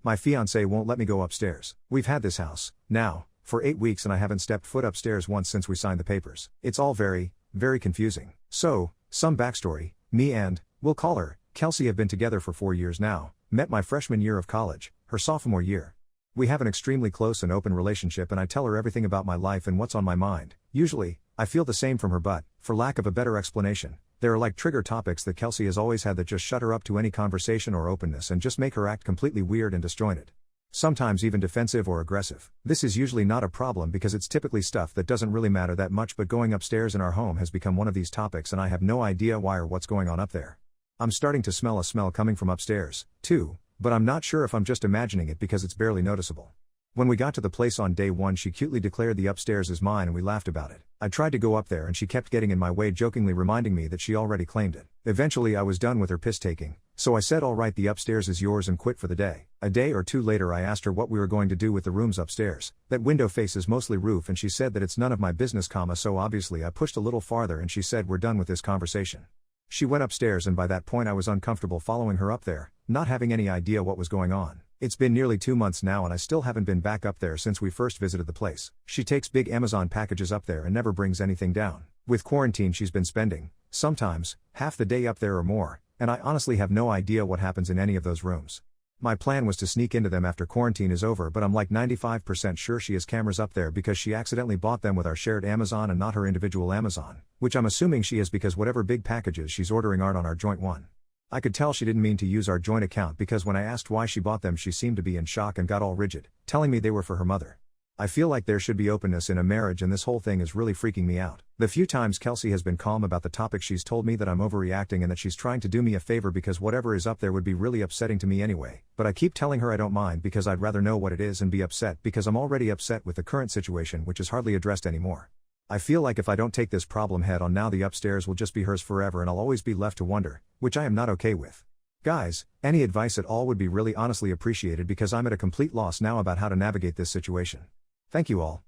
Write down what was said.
My fiance won't let me go upstairs. We've had this house, now, for 8 weeks and I haven't stepped foot upstairs once since we signed the papers. It's all very, very confusing. So, some backstory, me and, we'll call her, Kelsey have been together for 4 years now, met my freshman year of college, her sophomore year. We have an extremely close and open relationship and I tell her everything about my life and what's on my mind. Usually, I feel the same from her but, for lack of a better explanation, there are like trigger topics that Kelsey has always had that just shut her up to any conversation or openness and just make her act completely weird and disjointed. Sometimes even defensive or aggressive. This is usually not a problem because it's typically stuff that doesn't really matter that much, but going upstairs in our home has become one of these topics and I have no idea why or what's going on up there. I'm starting to smell a smell coming from upstairs, too, but I'm not sure if I'm just imagining it because it's barely noticeable. When we got to the place on day 1 she cutely declared the upstairs is mine and we laughed about it. I tried to go up there and she kept getting in my way, jokingly reminding me that she already claimed it. Eventually I was done with her piss taking, so I said alright, the upstairs is yours, and quit for the day. A day or two later I asked her what we were going to do with the rooms upstairs. That window faces mostly roof and she said that it's none of my business, so obviously I pushed a little farther and she said we're done with this conversation. She went upstairs and by that point I was uncomfortable following her up there, not having any idea what was going on. It's been nearly 2 months now and I still haven't been back up there since we first visited the place. She takes big Amazon packages up there and never brings anything down. With quarantine she's been spending, sometimes, half the day up there or more, and I honestly have no idea what happens in any of those rooms. My plan was to sneak into them after quarantine is over, but I'm like 95% sure she has cameras up there because she accidentally bought them with our shared Amazon and not her individual Amazon, which I'm assuming she has because whatever big packages she's ordering aren't on our joint one. I could tell she didn't mean to use our joint account because when I asked why she bought them she seemed to be in shock and got all rigid, telling me they were for her mother. I feel like there should be openness in a marriage and this whole thing is really freaking me out. The few times Kelsey has been calm about the topic she's told me that I'm overreacting and that she's trying to do me a favor because whatever is up there would be really upsetting to me anyway, but I keep telling her I don't mind because I'd rather know what it is and be upset because I'm already upset with the current situation which is hardly addressed anymore. I feel like if I don't take this problem head on now the upstairs will just be hers forever and I'll always be left to wonder, which I am not okay with. Guys, any advice at all would be really honestly appreciated because I'm at a complete loss now about how to navigate this situation. Thank you all.